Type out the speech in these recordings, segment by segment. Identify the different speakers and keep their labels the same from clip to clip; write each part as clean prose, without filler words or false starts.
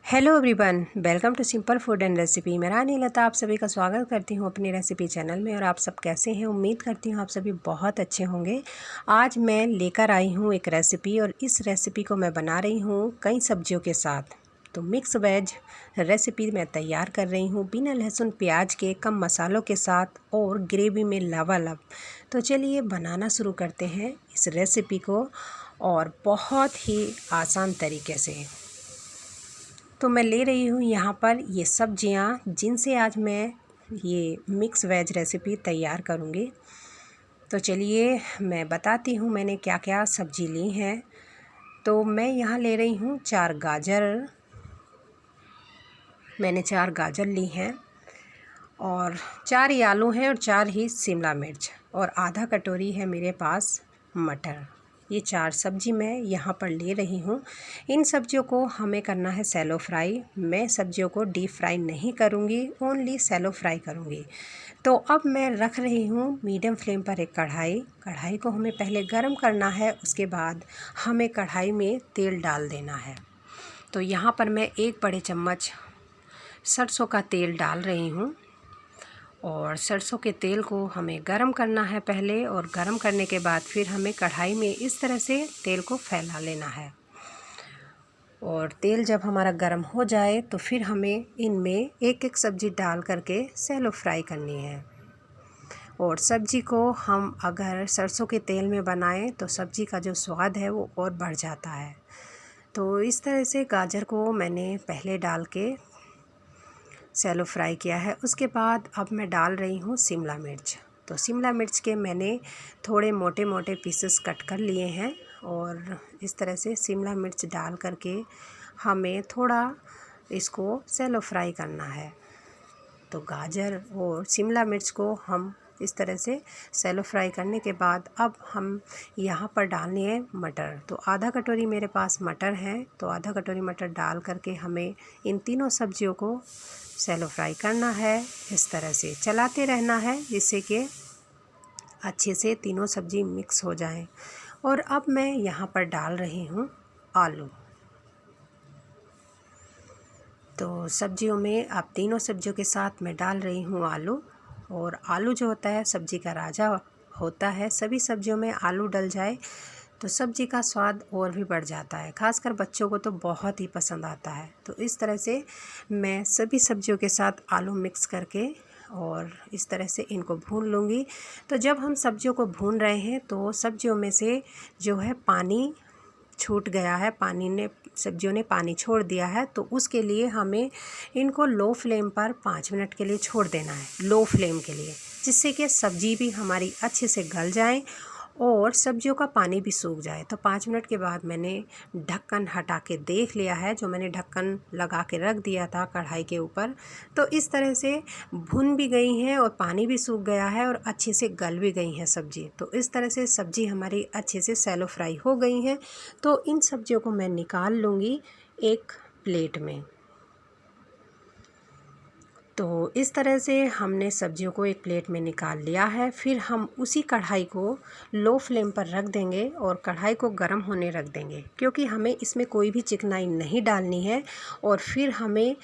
Speaker 1: Hello everyone, welcome to simple food and recipe. मैं रानी लता आप सभी का स्वागत करती हूँ अपनी रेसिपी चैनल में। और आप सब कैसे हैं? उम्मीद करती हूँ आप सभी बहुत अच्छे होंगे। आज मैं लेकर आई हूँ एक रेसिपी, और इस रेसिपी को मैं बना रही हूँ कई सब्जियों के साथ। तो मिक्स वेज रेसिपी मैं तैयार कर रही हूँ बिना लहसुन प्याज के, कम मसालों के साथ और ग्रेवी में लबालब। तो चलिए बनाना शुरू करते हैं इस रेसिपी को, और बहुत ही आसान तरीके से। तो मैं ले रही हूँ यहाँ पर ये सब्जियाँ, जिनसे आज मैं ये मिक्स वेज रेसिपी तैयार करूँगी। तो चलिए मैं बताती हूँ मैंने क्या क्या सब्जी ली हैं। तो मैं यहाँ ले रही हूँ 4 गाजर। मैंने 4 गाजर ली हैं, और 4 ही आलू हैं, और 4 ही शिमला मिर्च, और आधा कटोरी है मेरे पास मटर। ये 4 सब्जी मैं यहाँ पर ले रही हूँ। इन सब्जियों को हमें करना है सैलो फ्राई। मैं सब्जियों को डीप फ्राई नहीं करूँगी, ओनली सैलो फ्राई करूँगी। तो अब मैं रख रही हूँ मीडियम फ्लेम पर एक कढ़ाई को हमें पहले गर्म करना है। उसके बाद हमें कढ़ाई में तेल डाल देना है। तो यहाँ पर मैं 1 बड़े चम्मच सरसों का तेल डाल रही हूँ, और सरसों के तेल को हमें गरम करना है पहले, और गरम करने के बाद फिर हमें कढ़ाई में इस तरह से तेल को फैला लेना है। और तेल जब हमारा गरम हो जाए तो फिर हमें इनमें एक एक सब्ज़ी डाल करके सैलो फ्राई करनी है। और सब्ज़ी को हम अगर सरसों के तेल में बनाएं तो सब्ज़ी का जो स्वाद है वो और बढ़ जाता है। तो इस तरह से गाजर को मैंने पहले डाल के सैलो फ्राई किया है। उसके बाद अब मैं डाल रही हूँ शिमला मिर्च। तो शिमला मिर्च के मैंने थोड़े मोटे मोटे पीसेस कट कर लिए हैं, और इस तरह से शिमला मिर्च डाल करके हमें थोड़ा इसको सैलो फ्राई करना है। तो गाजर और शिमला मिर्च को हम इस तरह से सैलो फ्राई करने के बाद अब हम यहाँ पर डालनी है मटर। तो आधा कटोरी मेरे पास मटर है, तो आधा कटोरी मटर डाल करके हमें इन तीनों सब्जियों को सैलो फ्राई करना है। इस तरह से चलाते रहना है जिससे कि अच्छे से तीनों सब्ज़ी मिक्स हो जाएं। और अब मैं यहाँ पर डाल रही हूँ आलू। तो सब्जियों में अब तीनों सब्जियों के साथ मैं डाल रही हूँ आलू। और आलू जो होता है सब्ज़ी का राजा होता है। सभी सब्जियों में आलू डल जाए तो सब्ज़ी का स्वाद और भी बढ़ जाता है। खासकर बच्चों को तो बहुत ही पसंद आता है। तो इस तरह से मैं सभी सब्जियों के साथ आलू मिक्स करके और इस तरह से इनको भून लूँगी। तो जब हम सब्जियों को भून रहे हैं तो सब्जियों में से जो है पानी छूट गया है, सब्जियों ने पानी छोड़ दिया है। तो उसके लिए हमें इनको लो फ्लेम पर 5 मिनट के लिए छोड़ देना है, लो फ्लेम के लिए, जिससे कि सब्जी भी हमारी अच्छे से गल जाए और सब्जियों का पानी भी सूख जाए। तो 5 मिनट के बाद मैंने ढक्कन हटा के देख लिया है, जो मैंने ढक्कन लगा के रख दिया था कढ़ाई के ऊपर। तो इस तरह से भुन भी गई हैं और पानी भी सूख गया है और अच्छे से गल भी गई हैं सब्ज़ी। तो इस तरह से सब्ज़ी हमारी अच्छे से सैलो फ्राई हो गई हैं। तो इन सब्जियों को मैं निकाल लूँगी एक प्लेट में। तो इस तरह से हमने सब्जियों को एक प्लेट में निकाल लिया है। फिर हम उसी कढ़ाई को लो फ्लेम पर रख देंगे और कढ़ाई को गर्म होने रख देंगे, क्योंकि हमें इसमें कोई भी चिकनाई नहीं डालनी है। और फिर हमें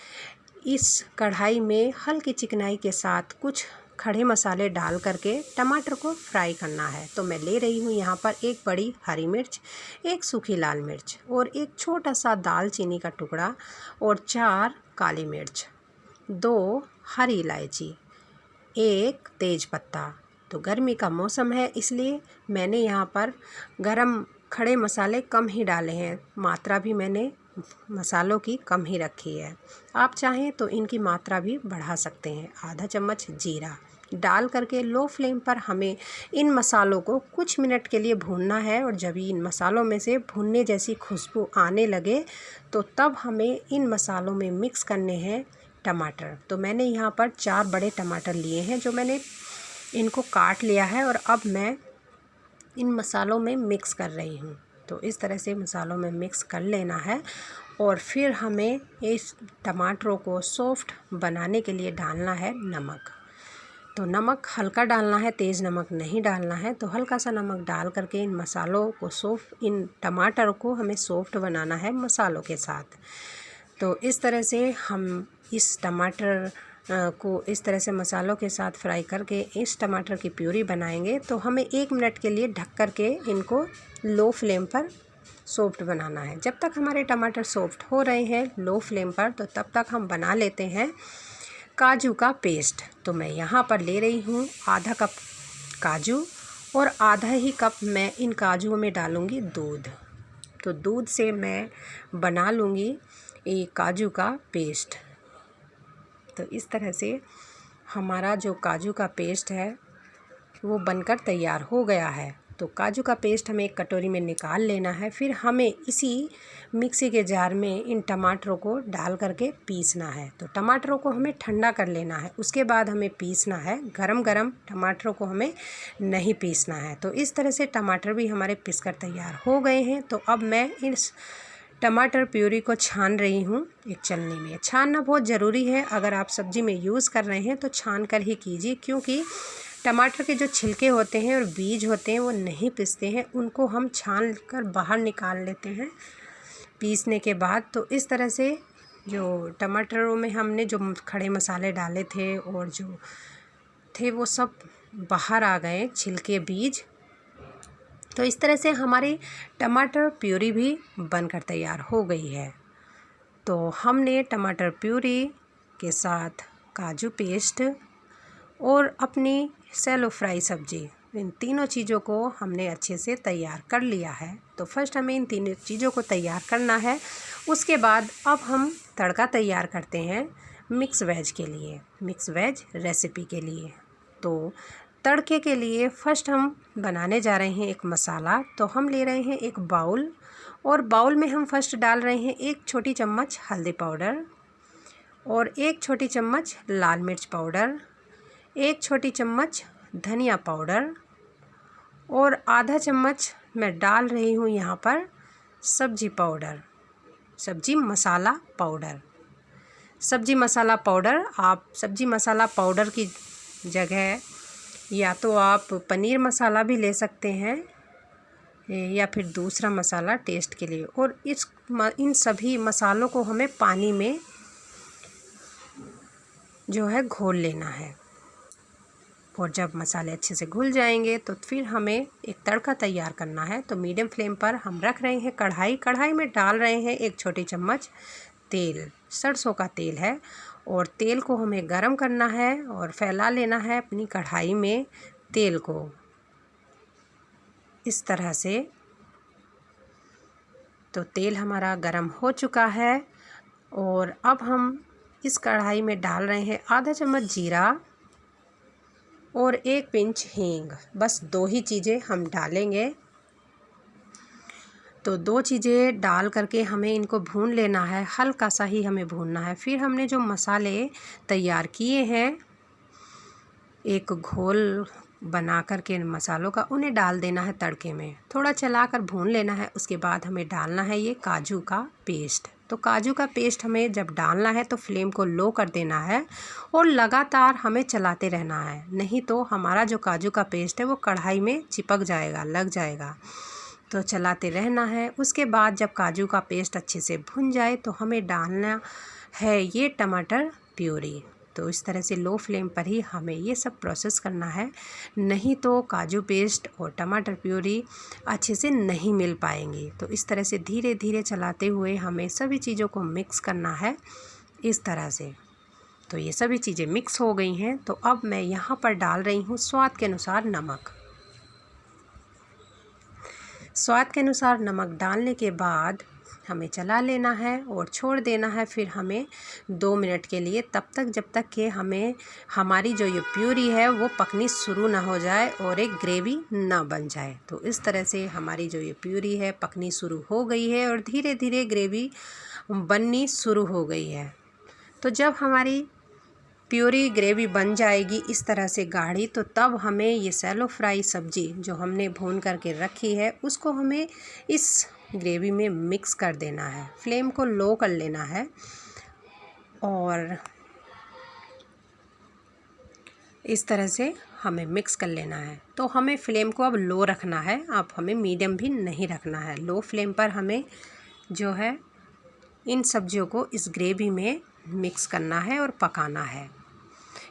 Speaker 1: इस कढ़ाई में हल्की चिकनाई के साथ कुछ खड़े मसाले डाल करके टमाटर को फ्राई करना है। तो मैं ले रही हूँ यहाँ पर 1 बड़ी हरी मिर्च, 1 सूखी लाल मिर्च, और 1 छोटा सा दालचीनी का टुकड़ा, और 4 काली मिर्च, 2 हरी इलायची, 1 तेज पत्ता। तो गर्मी का मौसम है इसलिए मैंने यहाँ पर गरम खड़े मसाले कम ही डाले हैं। मात्रा भी मैंने मसालों की कम ही रखी है। आप चाहें तो इनकी मात्रा भी बढ़ा सकते हैं। आधा चम्मच जीरा डाल करके लो फ्लेम पर हमें इन मसालों को कुछ मिनट के लिए भूनना है। और जब इन मसालों में से भुनने जैसी खुशबू आने लगे तो तब हमें इन मसालों में मिक्स करने हैं टमाटर। तो मैंने यहाँ पर 4 बड़े टमाटर लिए हैं, जो मैंने इनको काट लिया है, और अब मैं इन मसालों में मिक्स कर रही हूँ। तो इस तरह से मसालों में मिक्स कर लेना है। और फिर हमें इस टमाटरों को सॉफ्ट बनाने के लिए डालना है नमक। तो नमक हल्का डालना है, तेज़ नमक नहीं डालना है। तो हल्का सा नमक डाल करके इन मसालों को इन टमाटर को हमें सॉफ्ट बनाना है मसालों के साथ। तो इस तरह से हम इस टमाटर को इस तरह से मसालों के साथ फ्राई करके इस टमाटर की प्यूरी बनाएंगे। तो हमें 1 मिनट के लिए ढक कर के इनको लो फ्लेम पर सॉफ्ट बनाना है। जब तक हमारे टमाटर सॉफ्ट हो रहे हैं लो फ्लेम पर, तो तब तक हम बना लेते हैं काजू का पेस्ट। तो मैं यहाँ पर ले रही हूँ आधा कप काजू और आधा ही कप मैं इन काजुओं में डालूँगी दूध। तो दूध से मैं बना लूँगी ये काजू का पेस्ट। तो इस तरह से हमारा जो काजू का पेस्ट है वो बनकर तैयार हो गया है। तो काजू का पेस्ट हमें एक कटोरी में निकाल लेना है। फिर हमें इसी मिक्सी के जार में इन टमाटरों को डाल करके पीसना है। तो टमाटरों को हमें ठंडा कर लेना है, उसके बाद हमें पीसना है। गरम गरम टमाटरों को हमें नहीं पीसना है। तो इस तरह से टमाटर भी हमारे पीसकर तैयार हो गए हैं। तो अब मैं इस टमाटर प्यूरी को छान रही हूँ एक छलनी में। छानना बहुत ज़रूरी है, अगर आप सब्ज़ी में यूज़ कर रहे हैं तो छान कर ही कीजिए, क्योंकि टमाटर के जो छिलके होते हैं और बीज होते हैं वो नहीं पिसते हैं, उनको हम छान कर बाहर निकाल लेते हैं पीसने के बाद। तो इस तरह से जो टमाटरों में हमने जो खड़े मसाले डाले थे और जो थे वो सब बाहर आ गए, छिलके बीज। तो इस तरह से हमारी टमाटर प्यूरी भी बनकर तैयार हो गई है। तो हमने टमाटर प्यूरी के साथ काजू पेस्ट और अपनी सैलो फ्राई सब्ज़ी, इन तीनों चीज़ों को हमने अच्छे से तैयार कर लिया है। तो फर्स्ट हमें इन तीनों चीज़ों को तैयार करना है। उसके बाद अब हम तड़का तैयार करते हैं मिक्स वेज के लिए, मिक्स वेज रेसिपी के लिए। तो तड़के के लिए फ़र्स्ट हम बनाने जा रहे हैं एक मसाला। तो हम ले रहे हैं एक बाउल और बाउल में हम फर्स्ट डाल रहे हैं 1 छोटी चम्मच हल्दी पाउडर और 1 छोटी चम्मच लाल मिर्च पाउडर, 1 छोटी चम्मच धनिया पाउडर और आधा चम्मच मैं डाल रही हूँ यहाँ पर सब्जी पाउडर, सब्जी मसाला पाउडर। सब्जी मसाला पाउडर, आप सब्जी मसाला पाउडर की जगह या तो आप पनीर मसाला भी ले सकते हैं या फिर दूसरा मसाला टेस्ट के लिए। और इन सभी मसालों को हमें पानी में जो है घोल लेना है। और जब मसाले अच्छे से घुल जाएंगे तो फिर हमें एक तड़का तैयार करना है। तो मीडियम फ्लेम पर हम रख रहे हैं कढ़ाई। कढ़ाई में डाल रहे हैं 1 छोटी चम्मच तेल, सरसों का तेल है। और तेल को हमें गरम करना है और फैला लेना है अपनी कढ़ाई में तेल को इस तरह से। तो तेल हमारा गरम हो चुका है और अब हम इस कढ़ाई में डाल रहे हैं आधा चम्मच जीरा और 1 पिंच हींग। बस 2 ही चीज़ें हम डालेंगे। तो 2 चीज़ें डाल करके हमें इनको भून लेना है, हल्का सा ही हमें भूनना है। फिर हमने जो मसाले तैयार किए हैं, एक घोल बना कर के मसालों का, उन्हें डाल देना है तड़के में। थोड़ा चला कर भून लेना है। उसके बाद हमें डालना है ये काजू का पेस्ट। तो काजू का पेस्ट हमें जब डालना है तो फ्लेम को लो कर देना है और लगातार हमें चलाते रहना है, नहीं तो हमारा जो काजू का पेस्ट है वो कढ़ाई में चिपक जाएगा, लग जाएगा। तो चलाते रहना है। उसके बाद जब काजू का पेस्ट अच्छे से भुन जाए तो हमें डालना है ये टमाटर प्यूरी। तो इस तरह से लो फ्लेम पर ही हमें ये सब प्रोसेस करना है, नहीं तो काजू पेस्ट और टमाटर प्यूरी अच्छे से नहीं मिल पाएंगी। तो इस तरह से धीरे धीरे चलाते हुए हमें सभी चीज़ों को मिक्स करना है इस तरह से। तो ये सभी चीज़ें मिक्स हो गई हैं। तो अब मैं यहाँ पर डाल रही हूँ स्वाद के अनुसार नमक। स्वाद के अनुसार नमक डालने के बाद हमें चला लेना है और छोड़ देना है फिर हमें 2 मिनट के लिए, तब तक जब तक कि हमारी जो ये प्यूरी है वो पकनी शुरू ना हो जाए और एक ग्रेवी ना बन जाए। तो इस तरह से हमारी जो ये प्यूरी है पकनी शुरू हो गई है और धीरे धीरे ग्रेवी बननी शुरू हो गई है। तो जब हमारी प्यूरी ग्रेवी बन जाएगी इस तरह से गाढ़ी, तो तब हमें ये सैलो फ्राई सब्ज़ी जो हमने भून करके रखी है उसको हमें इस ग्रेवी में मिक्स कर देना है। फ्लेम को लो कर लेना है और इस तरह से हमें मिक्स कर लेना है। तो हमें फ्लेम को अब लो रखना है, अब हमें मीडियम भी नहीं रखना है। लो फ्लेम पर हमें जो है इन सब्जियों को इस ग्रेवी में मिक्स करना है और पकाना है,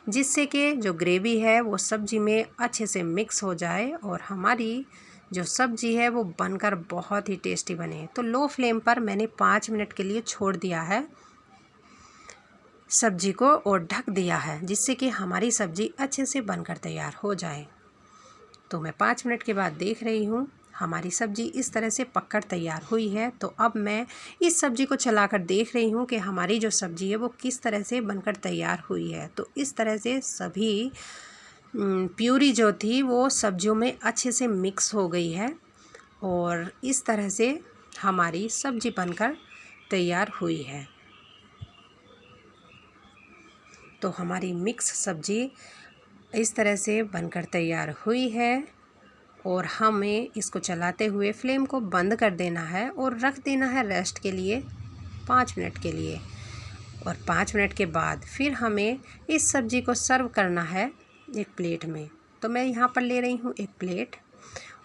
Speaker 1: जिससे कि जो ग्रेवी है वो सब्जी में अच्छे से मिक्स हो जाए और हमारी जो सब्जी है वो बनकर बहुत ही टेस्टी बने। तो लो फ्लेम पर मैंने 5 मिनट के लिए छोड़ दिया है सब्जी को और ढक दिया है, जिससे कि हमारी सब्जी अच्छे से बनकर तैयार हो जाए। तो मैं 5 मिनट के बाद देख रही हूँ हमारी सब्ज़ी इस तरह से पककर तैयार हुई है। तो अब मैं इस सब्ज़ी को चलाकर देख रही हूँ कि हमारी जो सब्ज़ी है वो किस तरह से बनकर तैयार हुई है। तो इस तरह से सभी प्यूरी जो थी वो सब्जियों में अच्छे से मिक्स हो गई है और इस तरह से हमारी सब्ज़ी बनकर तैयार हुई है। तो हमारी मिक्स सब्ज़ी इस तरह से बनकर तैयार हुई है और हमें इसको चलाते हुए फ्लेम को बंद कर देना है और रख देना है रेस्ट के लिए 5 मिनट के लिए। और 5 मिनट के बाद फिर हमें इस सब्ज़ी को सर्व करना है एक प्लेट में। तो मैं यहाँ पर ले रही हूँ एक प्लेट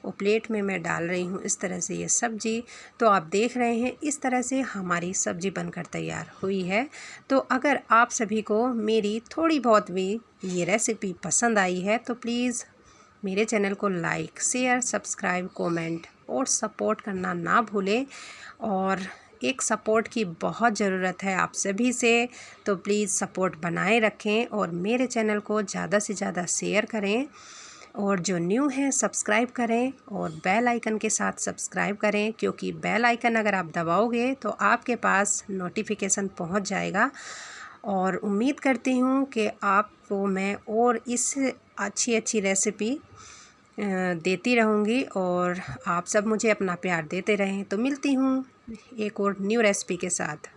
Speaker 1: और प्लेट में मैं डाल रही हूँ इस तरह से ये सब्ज़ी। तो आप देख रहे हैं इस तरह से हमारी सब्ज़ी बनकर तैयार हुई है। तो अगर आप सभी को मेरी थोड़ी बहुत भी ये रेसिपी पसंद आई है तो प्लीज़ मेरे चैनल को लाइक, शेयर, सब्सक्राइब, कमेंट और सपोर्ट करना ना भूलें। और एक सपोर्ट की बहुत ज़रूरत है आप सभी से, तो प्लीज़ सपोर्ट बनाए रखें और मेरे चैनल को ज़्यादा से ज़्यादा शेयर करें और जो न्यू है सब्सक्राइब करें और बेल आइकन के साथ सब्सक्राइब करें, क्योंकि बेल आइकन अगर आप दबाओगे तो आपके पास नोटिफिकेशन पहुंच जाएगा। और उम्मीद करती हूं कि आपको मैं और इस अच्छी रेसिपी देती रहूंगी और आप सब मुझे अपना प्यार देते रहें। तो मिलती हूं एक और न्यू रेसिपी के साथ।